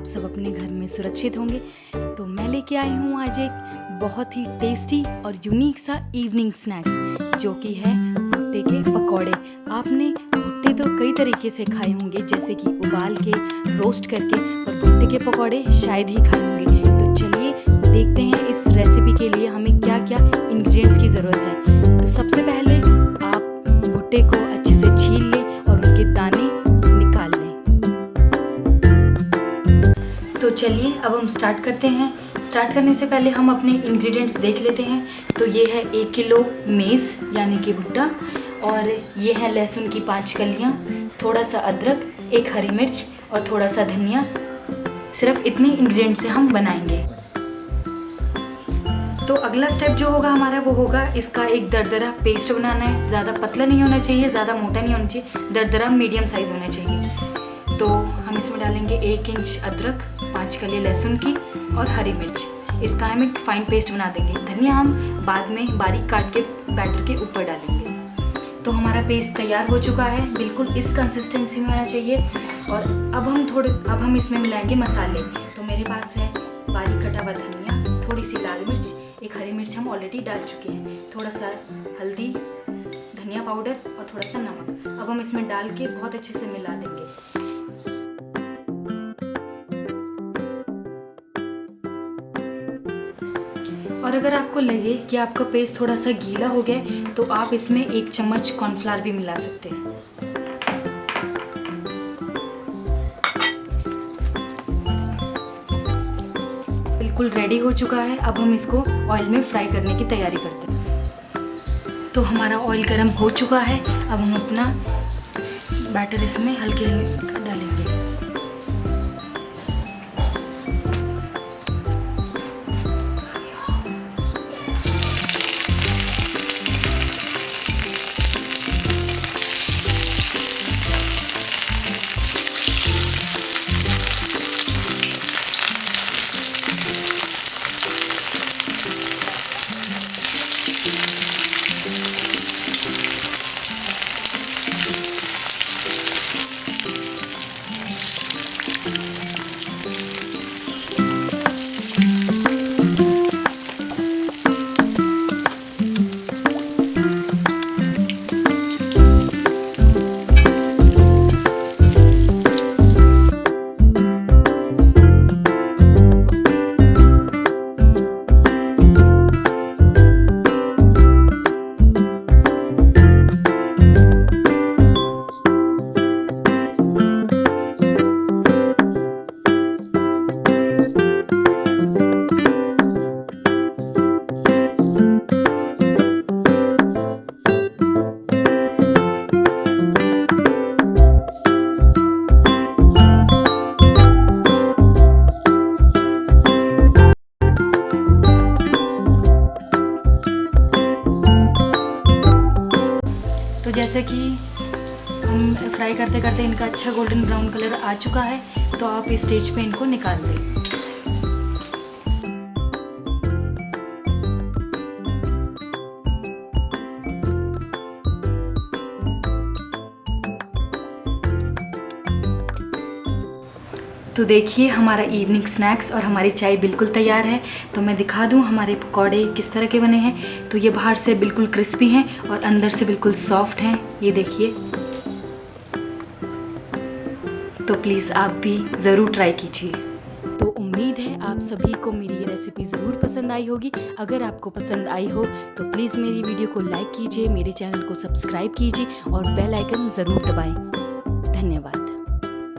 आप सब अपने घर में सुरक्षित होंगे। तो मैं लेके आई हूँ आज एक बहुत ही टेस्टी और यूनिक सा इवनिंग स्नैक्स, जो कि है भुट्टे के पकौड़े। आपने भुट्टे तो कई तरीके से खाए होंगे, जैसे कि उबाल के, रोस्ट करके, पर भुट्टे के पकौड़े शायद ही खाए होंगे। तो चलिए देखते हैं इस रेसिपी के लिए हमें क्या क्या इंग्रेडिएंट्स की ज़रूरत है। तो सबसे पहले आप भुट्टे को अच्छे से छील लें और उनके दाने निकाल लें। तो चलिए अब हम स्टार्ट करते हैं। स्टार्ट करने से पहले हम अपने इंग्रेडिएंट्स देख लेते हैं। तो ये है 1 किलो मेज़ यानी कि भुट्टा, और ये है लहसुन की 5 कलियाँ, थोड़ा सा अदरक, 1 हरी मिर्च और थोड़ा सा धनिया। सिर्फ इतने इंग्रेडिएंट्स से हम बनाएंगे। तो अगला स्टेप जो होगा हमारा वो होगा इसका एक दरदरा पेस्ट बनाना है। ज़्यादा पतला नहीं होना चाहिए, ज़्यादा मोटा नहीं होना चाहिए, दरदरा मीडियम साइज़ होना चाहिए। तो हम इसमें डालेंगे 1 इंच अदरक, 5 कली लहसुन की और हरी मिर्च। इसका हम एक फाइन पेस्ट बना देंगे। धनिया हम बाद में बारीक काट के बैटर के ऊपर डालेंगे। तो हमारा पेस्ट तैयार हो चुका है, बिल्कुल इस कंसिस्टेंसी में होना चाहिए। और अब हम इसमें मिलाएंगे मसाले। तो मेरे पास है बारीक कटा हुआ धनिया, थोड़ी सी लाल मिर्च, 1 हरी मिर्च हम ऑलरेडी डाल चुके हैं, थोड़ा सा हल्दी, धनिया पाउडर और थोड़ा सा नमक। अब हम इसमें डाल के बहुत अच्छे से मिला देंगे। और अगर आपको लगे कि आपका पेस्ट थोड़ा सा गीला हो गया तो आप इसमें 1 चम्मच कॉर्नफ्लावर भी मिला सकते हैं। बिल्कुल रेडी हो चुका है। अब हम इसको ऑयल में फ्राई करने की तैयारी करते हैं। तो हमारा ऑयल गर्म हो चुका है। अब हम अपना बैटर इसमें हल्के हल्के डालेंगे। तो जैसे कि हम फ्राई करते करते इनका अच्छा गोल्डन ब्राउन कलर आ चुका है, तो आप इस स्टेज पे इनको निकाल दें। तो देखिए हमारा इवनिंग स्नैक्स और हमारी चाय बिल्कुल तैयार है। तो मैं दिखा दूं हमारे पकौड़े किस तरह के बने हैं। तो ये बाहर से बिल्कुल क्रिस्पी हैं और अंदर से बिल्कुल सॉफ्ट हैं, ये देखिए। तो प्लीज़ आप भी ज़रूर ट्राई कीजिए। तो उम्मीद है आप सभी को मेरी ये रेसिपी ज़रूर पसंद आई होगी। अगर आपको पसंद आई हो तो प्लीज़ मेरी वीडियो को लाइक कीजिए, मेरे चैनल को सब्सक्राइब कीजिए और बेल आइकन ज़रूर दबाएँ। धन्यवाद।